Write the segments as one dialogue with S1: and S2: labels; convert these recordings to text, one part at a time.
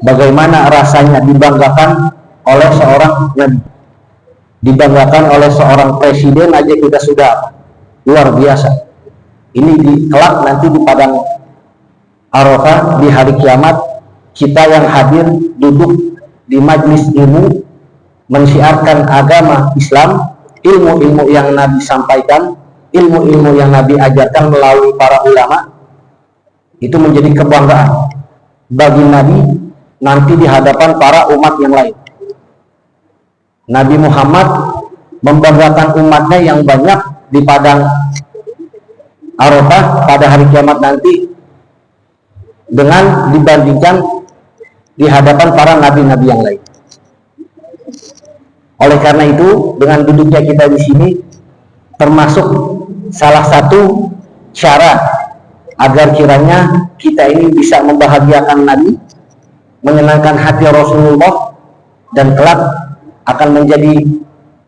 S1: bagaimana rasanya dibanggakan oleh seorang nabi, dibanggakan oleh seorang presiden aja kita sudah luar biasa. Ini di kelak nanti di padang Arafah di hari kiamat, kita yang hadir duduk di majlis ilmu mensiarkan agama Islam, ilmu-ilmu yang Nabi sampaikan, ilmu-ilmu yang Nabi ajarkan melalui para ulama, itu menjadi kebanggaan bagi Nabi nanti di hadapan para umat yang lain. Nabi Muhammad membanggakan umatnya yang banyak di padang Arafah pada hari kiamat nanti dengan dibandingkan di hadapan para nabi-nabi yang lain. Oleh karena itu, dengan duduknya kita di sini termasuk salah satu syarat agar kiranya kita ini bisa membahagiakan Nabi, menyenangkan hati Rasulullah, dan kelak akan menjadi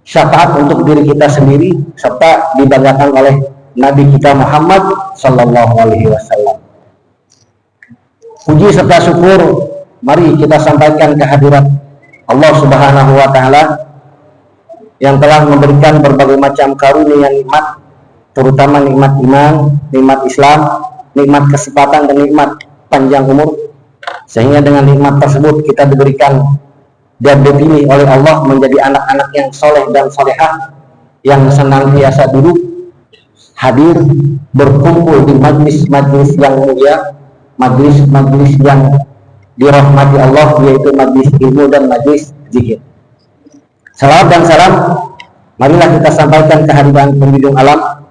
S1: syafaat untuk diri kita sendiri serta dibanggakan oleh Nabi kita Muhammad Sallallahu Alaihi Wasallam. Puji serta syukur mari kita sampaikan kehadirat Allah Subhanahu Wa Taala yang telah memberikan berbagai macam karunia nikmat, terutama nikmat iman, nikmat Islam, nikmat kesempatan, dan nikmat panjang umur, sehingga dengan nikmat tersebut kita diberikan dan dipilih oleh Allah menjadi anak-anak yang soleh dan solehah, yang senantiasa duduk hadir berkumpul di majlis-majlis yang mulia, majlis-majlis yang dirahmati Allah, yaitu majlis ilmu dan majlis zikir. Salawat dan salam marilah kita sampaikan kehadiran penjunjung alam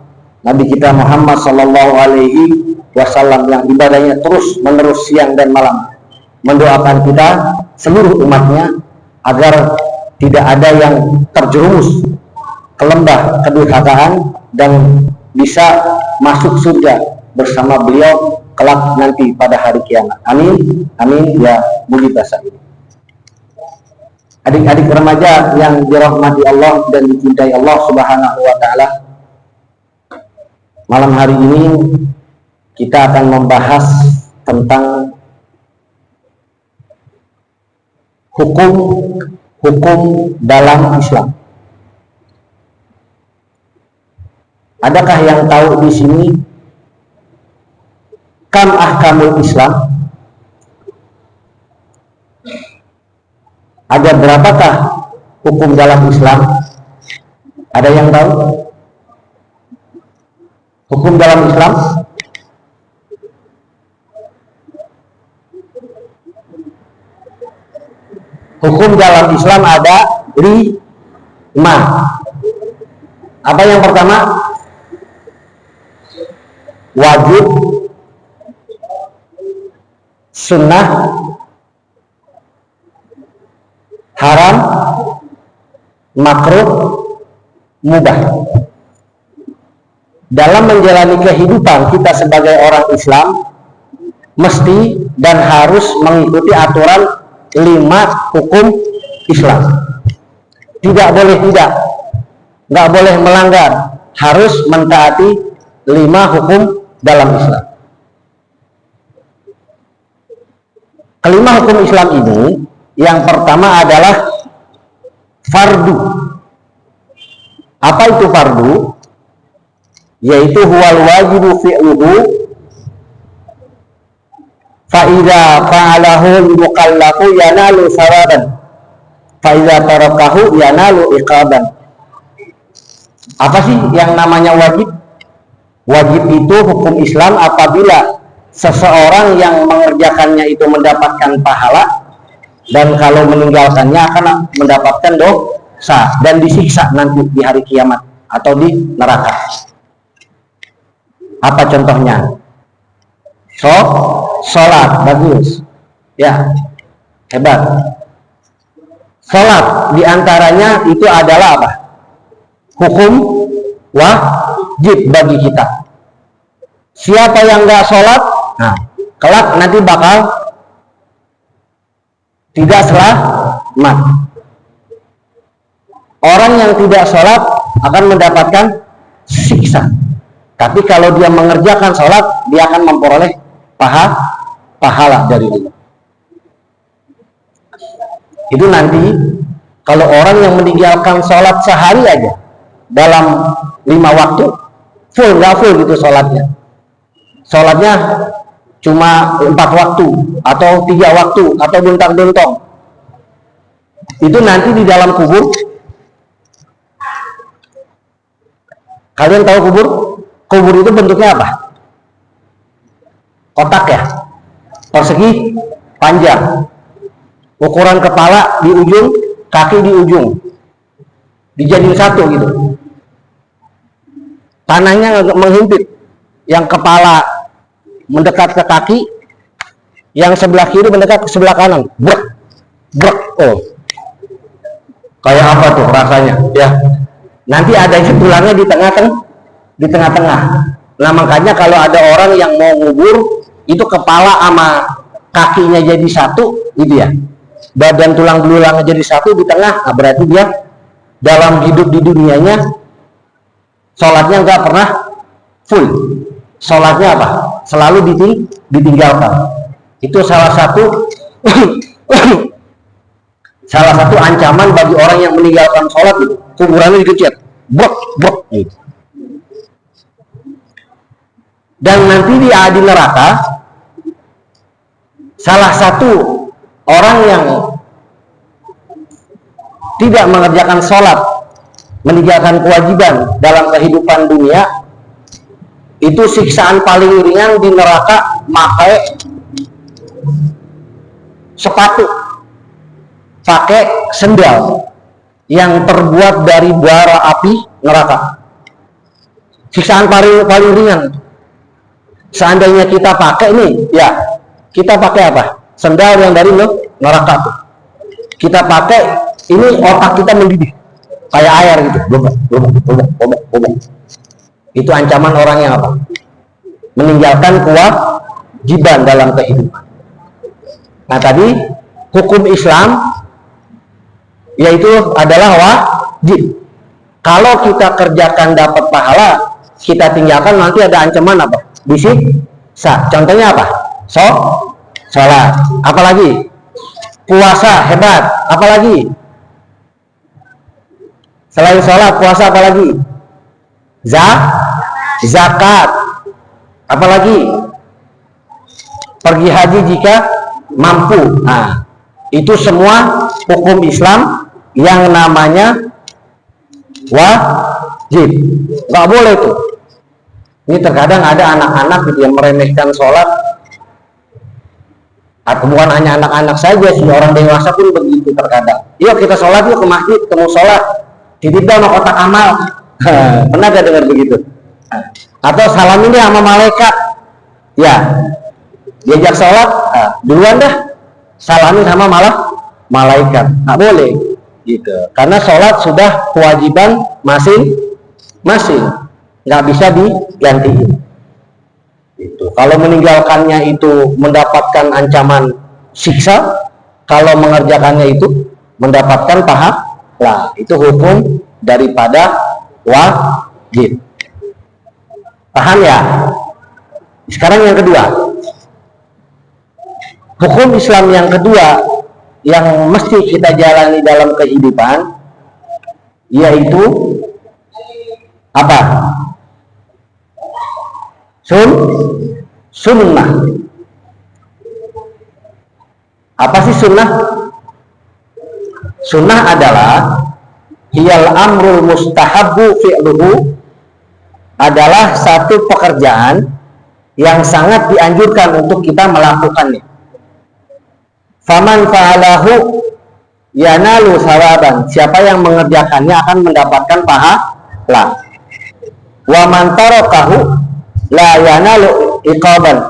S1: Nabi kita Muhammad Sallallahu Alaihi Wasallam yang ibadahnya terus menerus siang dan malam mendoakan kita seluruh umatnya agar tidak ada yang terjerumus ke lembah kedurhakaan dan bisa masuk surga bersama beliau kelak nanti pada hari kiamat. Amin, amin ya mujibah sa'id. Adik-adik remaja yang dirahmati Allah dan dicintai Allah Subhanahu Wa Taala, malam hari ini kita akan membahas tentang hukum dalam Islam. Adakah yang tahu di sini kam ahkamul Islam? Ada berapakah hukum dalam Islam? Ada yang tahu? Hukum dalam Islam? Hukum dalam Islam ada 5. Apa yang pertama? Wajib, sunnah, haram, makruh, mubah. Dalam menjalani kehidupan kita sebagai orang Islam mesti dan harus mengikuti aturan 5 hukum Islam. Tidak boleh tidak, nggak boleh melanggar, harus mentaati 5 hukum dalam Islam. Kelima hukum Islam ini, yang pertama adalah fardu. Apa itu fardu? Yaitu huwal wajibu fi'luhu fa idza fa'alahu mukallafu yanalu sawaban fa idza tarakahu yanalu iqaban. Apa sih yang namanya wajib? Wajib itu hukum Islam apabila seseorang yang mengerjakannya itu mendapatkan pahala, dan kalau meninggalkannya akan mendapatkan dosa dan disiksa nanti di hari kiamat atau di neraka. Apa contohnya? Sholat, bagus ya, hebat. Sholat diantaranya itu adalah apa? Hukum wajib bagi kita. Siapa yang nggak sholat, nah kelak nanti bakal tidak selamat. Orang yang tidak sholat akan mendapatkan siksa. Tapi kalau dia mengerjakan sholat, dia akan memperoleh pahala dari Allah. Itu nanti kalau orang yang meninggalkan sholat sehari aja dalam 5 waktu, nggak full gitu sholatnya. Sholatnya cuma 4 waktu atau 3 waktu atau bentang-bentong. Itu nanti di dalam kubur. Kalian tahu kubur? Kubur itu bentuknya apa? Kotak ya, persegi, panjang. Ukuran kepala di ujung, kaki di ujung, dijadiin satu gitu. Tanahnya menghimpit, yang kepala mendekat ke kaki, yang sebelah kiri mendekat ke sebelah kanan. Brek, brek. Oh, kayak apa tuh rasanya? Ya, nanti ada tulangnya di tengah-tengah. Nah makanya kalau ada orang yang mau ngubur, itu kepala sama kakinya jadi satu, gitu ya. Badan tulang belulangnya jadi satu di tengah. Nah, berarti dia dalam hidup di dunianya sholatnya nggak pernah full. Sholatnya apa? Selalu ditinggalkan. Itu salah satu salah satu ancaman bagi orang yang meninggalkan sholat gitu. Kuburannya dikecat, brok brok gitu. Dan nanti di neraka salah satu orang yang tidak mengerjakan sholat, meninggalkan kewajiban dalam kehidupan dunia, itu siksaan paling ringan di neraka pakai sepatu, pakai sendal yang terbuat dari bara api neraka. Siksaan paling ringan. Seandainya kita pakai nih, ya kita pakai apa? Sendal yang dari neraka tuh. Kita pakai, ini otak kita mendidih kayak air gitu, bobok. Itu ancaman orang yang apa? Meninggalkan kewajiban dalam kehidupan. Nah tadi hukum Islam yaitu adalah wajib. Kalau kita kerjakan dapat pahala, kita tinggalkan nanti ada ancaman apa? Disiksa. Contohnya apa? Sholat. Apalagi? Puasa hebat. Apalagi? Selain sholat, puasa apalagi? Zakat. Apalagi? Pergi haji jika mampu. Nah, itu semua hukum Islam yang namanya wajib. Nggak boleh tuh. Ini terkadang ada anak-anak gitu yang meremehkan sholat. Atau bukan hanya anak-anak saja sih, orang dewasa pun begitu terkadang. Yuk kita sholat yuk ke masjid, ketemu sholat. Titip sama kotak amal. Pernah gak dengar begitu? Atau salam ini sama malaikat. Ya, diajak sholat, duluan dah salami sama malaikat. Nggak boleh gitu. Karena sholat sudah kewajiban masing-masing. Nggak bisa digantiin. Itu. Kalau meninggalkannya itu mendapatkan ancaman siksa, kalau mengerjakannya itu mendapatkan pahala. Itu hukum daripada wajib. Paham ya? Sekarang yang kedua. Hukum Islam yang kedua yang mesti kita jalani dalam kehidupan yaitu apa? Sunnah. Apa sih sunnah? Sunnah adalah hiyal amrul mustahabbu fi'luhu, adalah satu pekerjaan yang sangat dianjurkan untuk kita melakukannya. Faman fa'alahu yanalu sawaban, siapa yang mengerjakannya akan mendapatkan pahala. Wa man tarakahu la yanalu iqaban,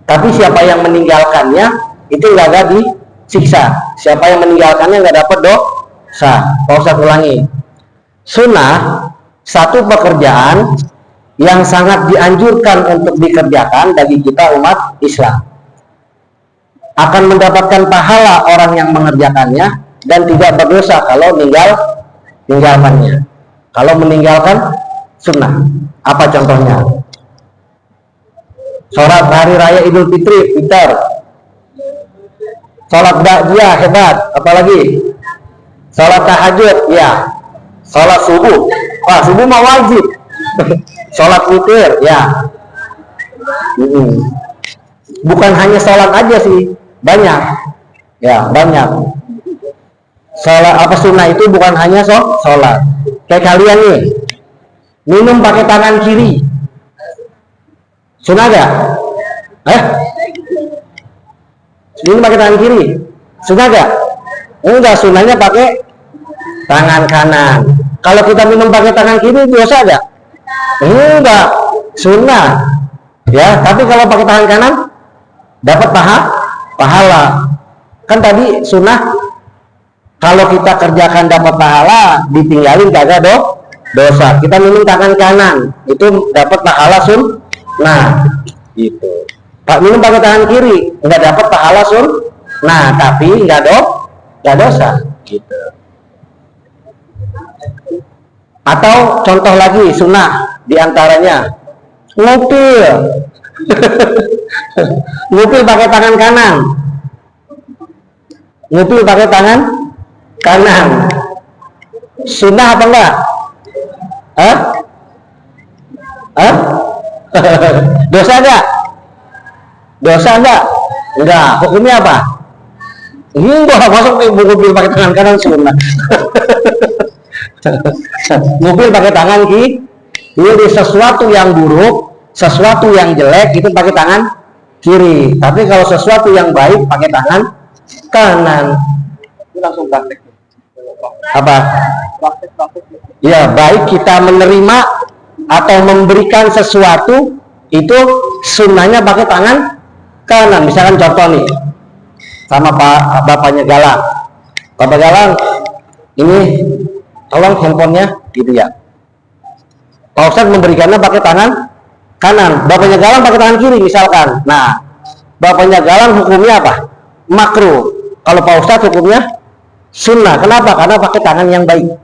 S1: tapi siapa yang meninggalkannya itu nggak ada disiksa. Siapa yang meninggalkannya nggak dapat dosa. Kalau saya ulangi, sunnah satu pekerjaan yang sangat dianjurkan untuk dikerjakan bagi kita umat Islam, akan mendapatkan pahala orang yang mengerjakannya dan tidak berdosa kalau meninggalkannya. Kalau meninggalkan sunnah, apa contohnya? Sholat hari raya Idul Fitri, Fitr. Sholat ba'diyah hebat. Apalagi sholat tahajud, ya. Sholat subuh, wah subuh mah wajib. Sholat witir, ya. Bukan hanya sholat aja sih, banyak, ya banyak. Sholat apa sunnah itu bukan hanya sholat. Kayak kalian nih, minum pakai tangan kiri, sunnah gak? Minum pakai tangan kiri, sunnah gak? Enggak, sunnahnya pakai tangan kanan. Kalau kita minum pakai tangan kiri dosa gak? Enggak, sunnah. Ya, tapi kalau pakai tangan kanan dapat pahala. Kan tadi sunnah kalau kita kerjakan dapat pahala, ditinggalin kagak dosa. Kita minum tangan kanan itu dapat pahala sunnah. Gitu. Pak minum pakai tangan kiri nggak dapat pahala sunnah, tapi nggak dosa. Gitu. Atau contoh lagi sunnah diantaranya ngupil. Ngupil pakai tangan kanan. Ngupil pakai tangan kanan. Sunnah apa enggak? Dosa enggak? Dosa enggak? Enggak. Hukumnya apa? Enggak, masuk ngupil pakai tangan kanan sunnah. Ngupil pakai tangan kiri. Ini sesuatu yang buruk, sesuatu yang jelek itu pakai tangan kiri. Tapi kalau sesuatu yang baik pakai tangan kanan. Ini langsung praktek. Apa? Ya, baik kita menerima atau memberikan sesuatu itu sunnahnya pakai tangan kanan. Misalkan contoh nih, sama bapaknya Galang. Bapak Galang, ini tolong handphonenya gitu ya. Pak Ustadz memberikannya pakai tangan kanan, bapaknya Galang pakai tangan kiri misalkan. Nah, bapaknya Galang hukumnya apa? Makruh. Kalau Pak Ustadz hukumnya sunnah. Kenapa? Karena pakai tangan yang baik.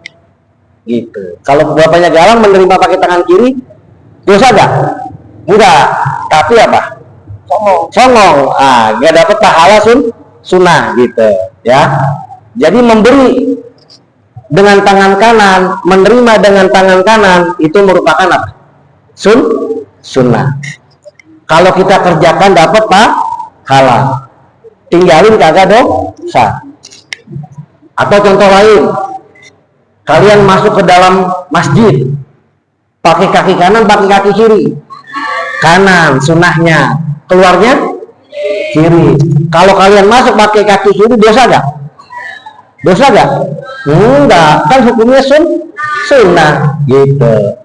S1: Gitu. Kalau bapaknya Galang menerima pakai tangan kiri, dosa gak? Enggak. Tapi apa? Songong. Gak dapat pahala sunnah gitu. Ya. Jadi memberi dengan tangan kanan, menerima dengan tangan kanan itu merupakan apa? Sunnah. Kalau kita kerjakan dapat pahala, tinggalin kagak dosa. Atau contoh lain, kalian masuk ke dalam masjid pakai kaki kanan, pakai kaki kiri. Kanan sunnahnya, keluarnya kiri. Kalau kalian masuk pakai kaki kiri dosa gak? Dosa gak? Enggak, kan hukumnya sunnah gitu.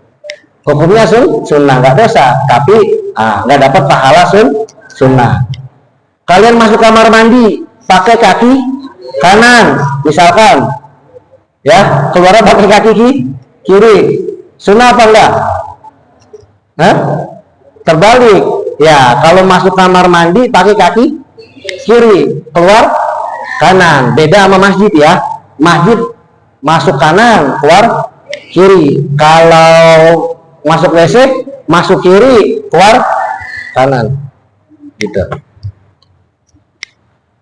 S1: Hukumnya sunnah, nggak dosa, tapi nggak dapat pahala sunnah. Kalian masuk kamar mandi pakai kaki kanan, misalkan, ya keluar pakai kaki kiri, sunnah apa enggak? Terbalik, ya kalau masuk kamar mandi pakai kaki kiri, keluar kanan. Beda sama masjid ya, masjid masuk kanan, keluar kiri. Kalau masuk WC, masuk kiri, keluar kanan. Gitu.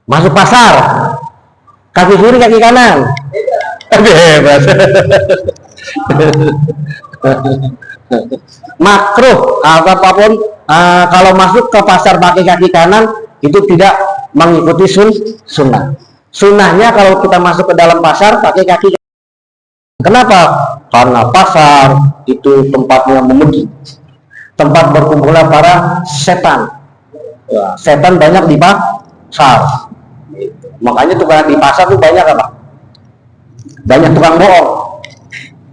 S1: Masuk pasar, kaki kiri, kaki kanan. Bebas. Makruh apapun kalau masuk ke pasar pakai kaki kanan itu tidak mengikuti sunnah. Sunnahnya kalau kita masuk ke dalam pasar pakai kaki. Kenapa? Karena pasar itu tempatnya memegih, tempat berkumpulnya para setan. Ya, setan banyak di pasar. Makanya tukang di pasar tuh banyak apa? Banyak tukang bohong.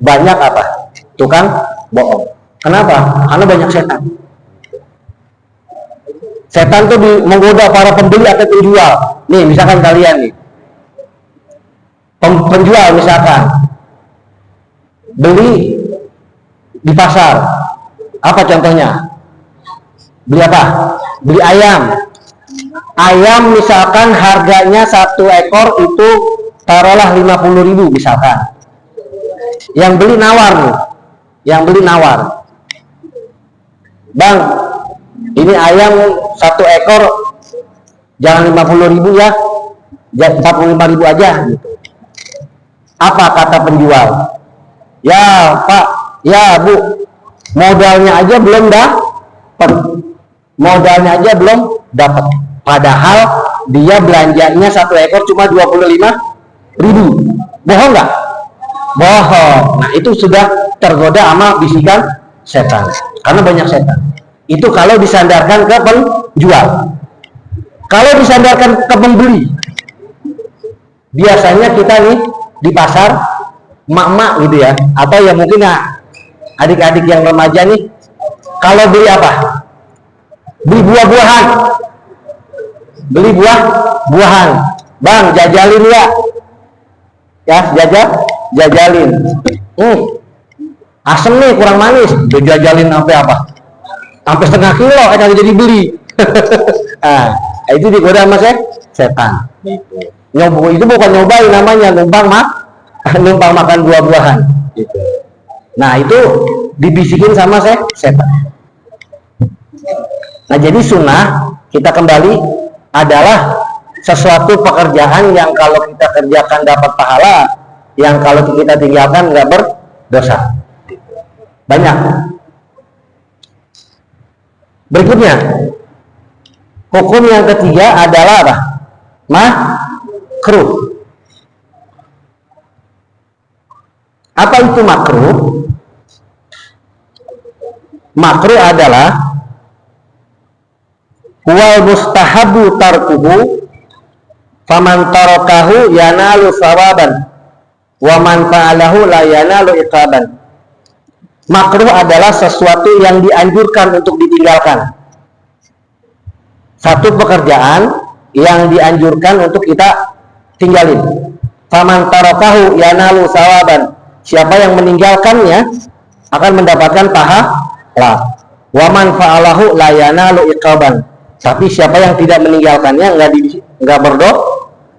S1: Banyak apa? Tukang bohong. Kenapa? Karena banyak setan. Setan tuh menggoda para pembeli atau penjual. Nih, misalkan kalian nih, penjual misalkan beli di pasar, apa contohnya? Beli apa? Beli ayam. Ayam misalkan harganya satu ekor itu taruhlah 50.000 misalkan. Yang beli nawar nih, yang beli nawar, Bang, ini ayam satu ekor jangan 50.000 ya, 45.000 aja gitu. Apa kata penjual? Ya Pak, ya Bu, modalnya aja belum dapat. Modalnya aja belum dapat. Padahal dia belanjanya 1 ekor cuma 25.000. Bohong nggak? Bohong. Nah itu sudah tergoda sama bisikan setan. Karena banyak setan. Itu kalau disandarkan ke penjual. Kalau disandarkan ke pembeli, biasanya kita nih di pasar, mak-mak gitu ya, atau ya mungkin ya adik-adik yang remaja nih, kalau beli apa? Beli buah-buahan. Beli buah-buahan. Bang, jajalin ya. Ya, jajalin. Asem nih, kurang manis. Jajalin sampai apa? Sampai setengah kilo, jadi beli. Nah, itu digoda sama setan. Nyoba itu bukan nyobain, namanya numpang makan buah-buahan. Gitu. Nah, itu dibisikin sama setan. Nah, jadi sunnah kita kembali adalah sesuatu pekerjaan yang kalau kita kerjakan dapat pahala, yang kalau kita tinggalkan nggak berdosa. Banyak. Berikutnya, hukum yang ketiga adalah apa? Makruh. Apa itu makruh? Makruh adalah wal mustahabu tarkuhu faman tarakahu yanalu sawaban wa man fa'alahu la yanalu iqaban. Makruh adalah sesuatu yang dianjurkan untuk ditinggalkan. Satu pekerjaan yang dianjurkan untuk kita tinggalin. Faman tarakahu yanalu sawaban. Siapa yang meninggalkannya akan mendapatkan pahala. Wa man fa'alahu la yanalu iqaban. Tapi siapa yang tidak meninggalkannya nggak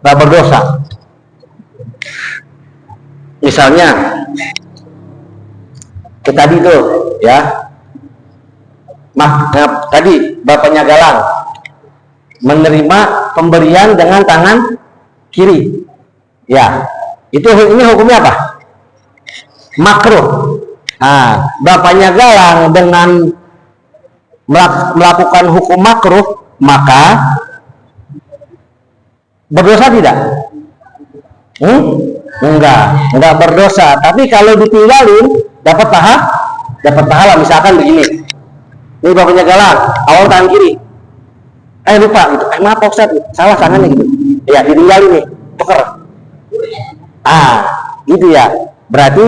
S1: berdosa. Misalnya tadi tuh ya, tadi bapaknya Galang menerima pemberian dengan tangan kiri. Ya, ini hukumnya apa? Makruh. Nah, bapaknya Galang dengan melakukan hukum makruh, maka berdosa tidak? Enggak berdosa. Tapi kalau ditinggalin dapat pahala. Misalkan begini, ini bapaknya Galang, awal tangan kiri, lupa gitu, maaf Pak Ustadz, salah tangannya gitu, ya ditinggalin nih, tuker. Gitu ya. Berarti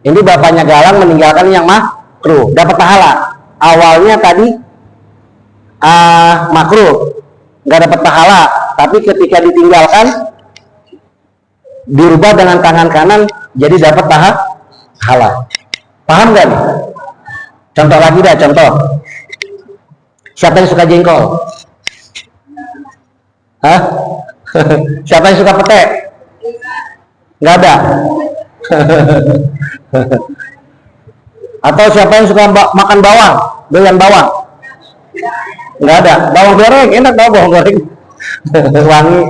S1: ini bapaknya Galang meninggalkan yang makruh, dapat pahala. Awalnya tadi makruh, nggak dapat pahala, tapi ketika ditinggalkan dirubah dengan tangan kanan jadi dapat pahala. Paham nggak nih? Contoh lagi dah, contoh. Siapa yang suka jengkol? Siapa yang suka pete? Nggak ada. Atau siapa yang suka makan bawang, doyan bawang? Nggak ada. Bawang goreng enak, bawang goreng wangi.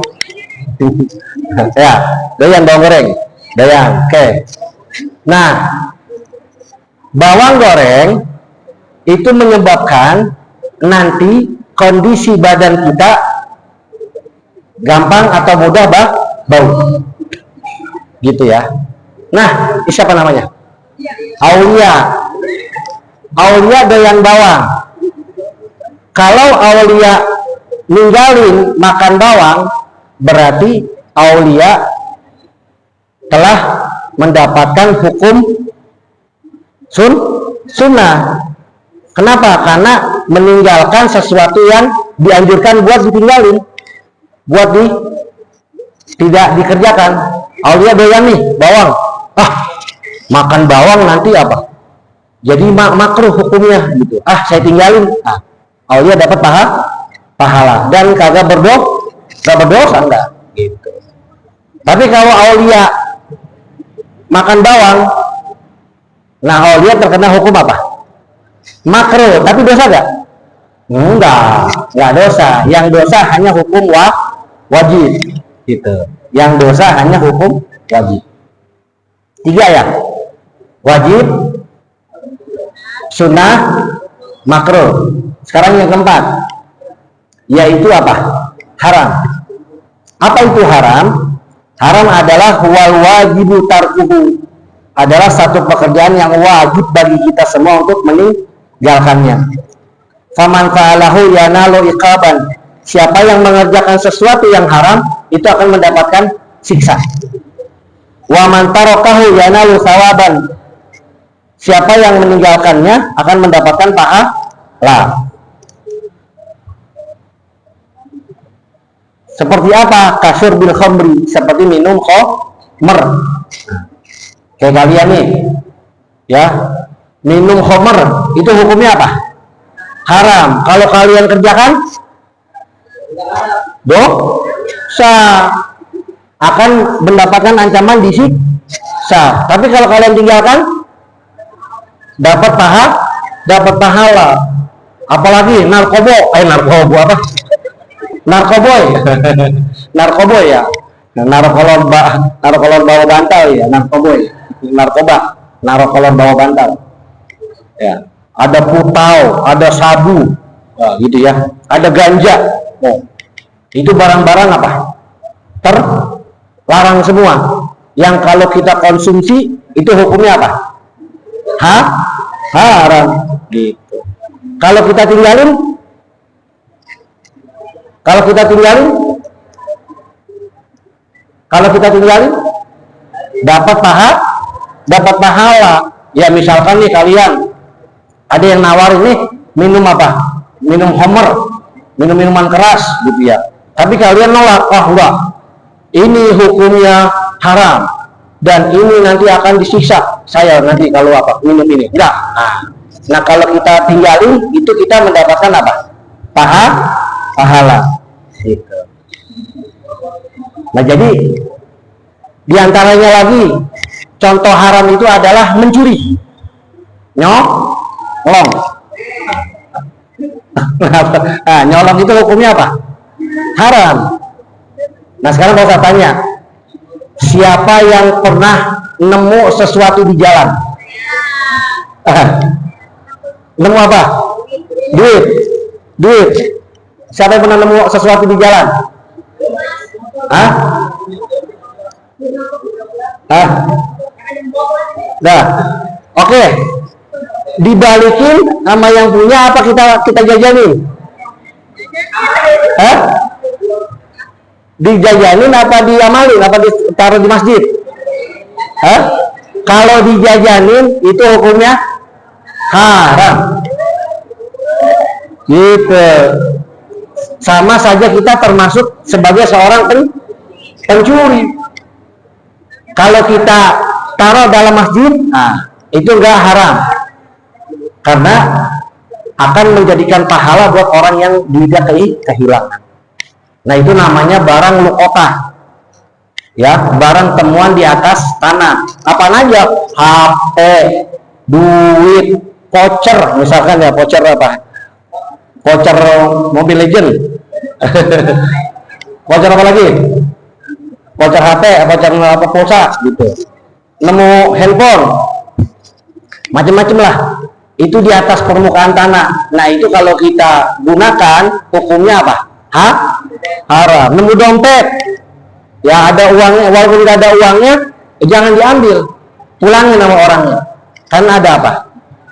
S1: Ya, doyan bawang goreng, doyan. Oke. Nah, bawang goreng itu menyebabkan nanti kondisi badan kita gampang atau mudah bau, gitu ya. Nah, siapa namanya? Aulia doyan bawang. Kalau Aulia ninggalin makan bawang, berarti Aulia telah mendapatkan hukum sunnah. Kenapa? Karena meninggalkan sesuatu yang dianjurkan buat ditinggalin, buat tidak dikerjakan. Aulia doyan nih bawang, makan bawang nanti apa? Jadi makruh hukumnya gitu. Saya tinggalin. Aulia dapat pahala dan kagak berdosa enggak gitu. Tapi kalau Aulia makan bawang, nah Aulia terkena hukum apa? Makruh, tapi dosa enggak? Enggak dosa. Yang dosa hanya hukum wajib. gitu. Yang dosa hanya hukum wajib. 3 ya, wajib, sunnah, makruh. Sekarang yang keempat, yaitu apa? Haram. Apa itu haram? Haram adalah wal wajibu tarkuhu, adalah satu pekerjaan yang wajib bagi kita semua untuk meninggalkannya. Faman fa'alahu yanalu iqaban, siapa yang mengerjakan sesuatu yang haram itu akan mendapatkan siksa. Wa man tarakahu yanalu thawaban, siapa yang meninggalkannya akan mendapatkan pahala. Seperti apa? Kasur bil khamri, seperti minum khamr. Kayak kalian nih, ya, minum khamr itu hukumnya apa? Haram. Kalau kalian kerjakan, dosa, akan mendapatkan ancaman disiksa. Tapi kalau kalian tinggalkan, dapat pahala. Apalagi narkoboy ya, narkolon bawa bantal ya, narkolon bawa bantal ya, ada putau, ada sabu, gitu ya, ada ganja. Itu barang-barang apa? Terlarang semua. Yang kalau kita konsumsi itu hukumnya apa? Haram gitu. Kalau kita tinggalin dapat pahala. Ya misalkan nih kalian ada yang nawarin nih minum apa? Minum khamr, minum minuman keras gitu ya. Tapi kalian nolak, enggak. Ini hukumnya haram dan ini nanti akan disiksa saya nanti kalau apa? Minum ini. Enggak. Nah, kalau kita tinggalin itu kita mendapatkan apa? Pahala. Gitu. Nah, jadi diantaranya lagi contoh haram itu adalah mencuri, nyolong. Nah, nyolong itu hukumnya apa? Haram. Nah, sekarang saya tanya, siapa yang pernah nemu sesuatu di jalan? Nemu apa? Duit. Siapa yang pernah nemu sesuatu di jalan? Nah, oke. Dibalikin sama yang punya apa kita jajanin? Dijajanin apa diamalin? Apa ditaruh di masjid? Kalau dijajanin itu hukumnya haram. Gitu. Sama saja kita termasuk sebagai seorang pencuri. Kalau kita taruh dalam masjid, itu enggak haram, karena akan menjadikan pahala buat orang yang duitnya kehilangan. Nah, itu namanya barang luqotah, ya, barang temuan di atas tanah. Apa aja? HP, duit, voucher, misalkan ya, voucher apa? Voucher Mobile Legend. Voucher apa lagi? Voucher HP, voucher apa pulsa gitu. Nemu handphone, macam-macam lah. Itu di atas permukaan tanah. Nah, itu kalau kita gunakan hukumnya apa? Haram. Nemu dompet, ya ada uangnya, walaupun tidak ada uangnya, jangan diambil, pulangin sama orangnya. Karena ada apa?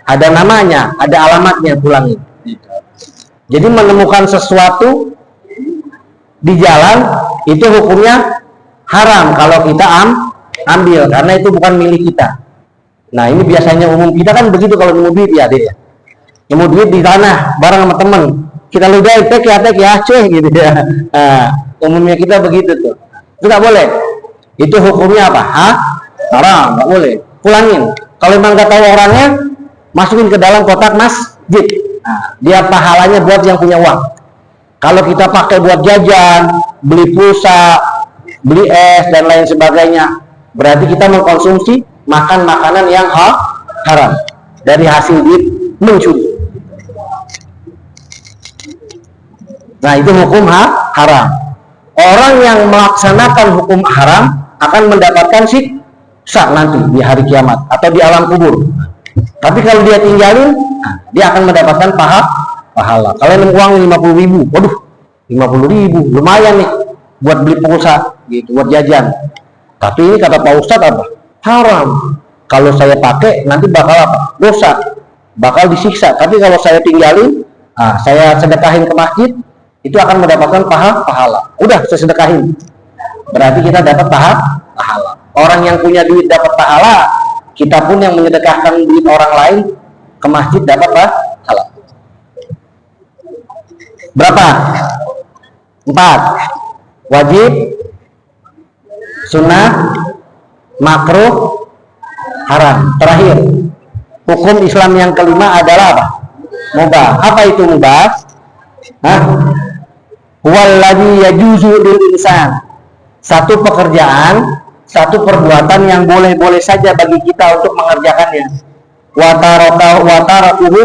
S1: Ada namanya, ada alamatnya, pulangin. Jadi menemukan sesuatu di jalan itu hukumnya haram kalau kita ambil, karena itu bukan milik kita. Nah, ini biasanya umum kita kan begitu kalau nemu duit ya, deh. Nemu duit di tanah bareng sama temen, kita ludahin tek ya cuy gitu ya. Nah, umumnya kita begitu tuh. Itu nggak boleh. Itu hukumnya apa? Haram, nggak boleh. Pulangin. Kalau memang nggak tahu orangnya, masukin ke dalam kotak masjid. Nah, dia pahalanya buat yang punya uang. Kalau kita pakai buat jajan, beli pulsa, beli es dan lain sebagainya, berarti kita mengkonsumsi makan makanan yang haram dari hasil duit mencuri. Nah, itu hukum haram. Orang yang melaksanakan hukum haram akan mendapatkan siksa nanti di hari kiamat atau di alam kubur. Tapi kalau dia tinggalin, dia akan mendapatkan pahala. Kalian uang 50.000, waduh, 50.000 lumayan nih buat beli pulsa gitu, buat jajan. Tapi ini kata Pak Ustadz apa? Haram. Kalau saya pakai nanti bakal apa? Dosa, bakal disiksa. Tapi kalau saya tinggalin, saya sedekahin ke masjid, itu akan mendapatkan pahala. Udah, saya sedekahin. Berarti kita dapat pahala. Orang yang punya duit dapat pahala, kita pun yang menyedekahkan duit orang lain ke masjid dapat pahala. Berapa? 4. Wajib, sunnah, makruh, haram. Terakhir, hukum Islam yang kelima adalah apa? Mubah. Apa itu mubah? Huwallazi yajuzu lil insan. Satu pekerjaan, satu perbuatan yang boleh-boleh saja bagi kita untuk mengerjakannya. Wa tarakuhu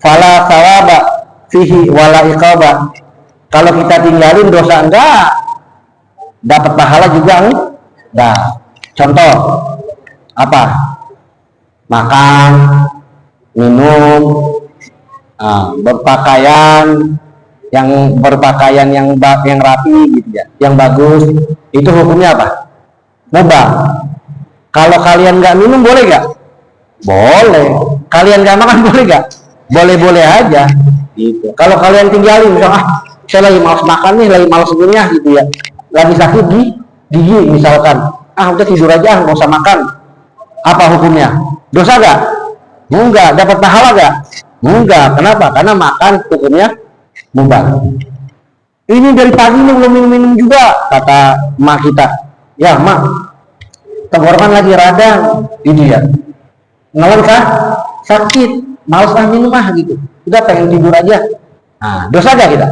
S1: fala thawaba fihi wala iqaba. Kalau kita tinggalin dosa enggak, dapat pahala juga enggak. Contoh apa? Makan, minum, berpakaian yang rapi gitu ya, yang bagus, itu hukumnya apa? Mubah. Kalau kalian nggak minum boleh nggak? Boleh. Kalian nggak makan boleh nggak? Boleh-boleh aja gitu. Kalau kalian tinggalin misalnya, saya lagi malas makan nih, lagi malas ngunyah gitu ya, lagi sakit gigi misalkan, udah tidur aja, nggak usah makan. Apa hukumnya? Dosa nggak? Enggak. Dapat pahala nggak? Enggak. Kenapa? Karena makan hukumnya mubah. Ini dari pagi ini belum minum juga, kata emak kita. Ya mak, tenggorokan lagi radang, ini ya. Ngelawan kah? Sakit, malas minum gitu. Udah pengen tidur aja. Dosa gak kita?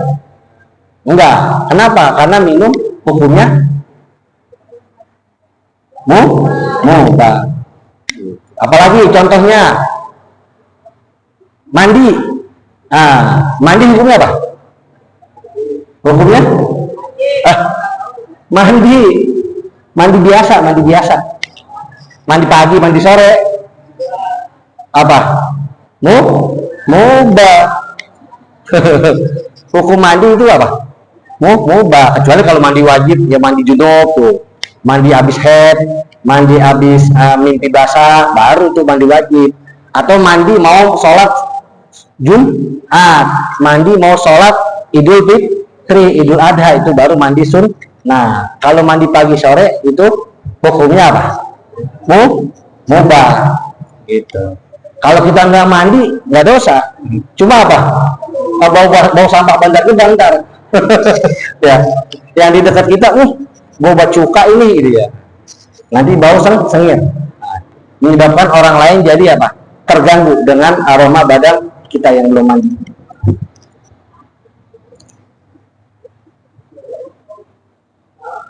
S1: Enggak. Kenapa? Karena minum hukumnya mubah. Apalagi contohnya mandi. Mandi hukumnya apa? Hukumnya? Mandi biasa. Mandi pagi, mandi sore. Apa? Mubah. Hukum mandi itu apa? Mubah. Kecuali kalau mandi wajib, ya mandi junub tuh. Mandi habis haid, mandi habis mimpi basah, baru tuh mandi wajib. Atau mandi mau sholat Jumat, mandi mau sholat Idul Fitri, Idul Adha, itu baru mandi sun. Nah, kalau mandi pagi sore itu hukumnya apa? Mubah. Gitu. Kalau kita nggak mandi nggak dosa, cuma apa? Bau sampah bandar itu bantar. Ya, yang di dekat kita, bau cuka ini, gitu ya. Nanti bau sengit. Menyebabkan orang lain jadi apa? Terganggu dengan aroma badan kita yang belum mandi.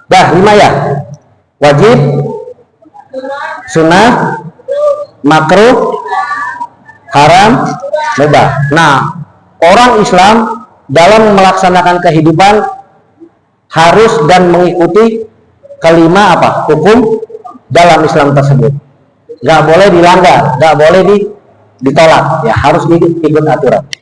S1: Dah 5 ya. Wajib, sunnah, makruh, haram, mubah. Nah, orang Islam dalam melaksanakan kehidupan harus dan mengikuti kelima apa? Hukum dalam Islam tersebut. Gak boleh dilanggar, gak boleh ditolak, ya harus ikut aturan.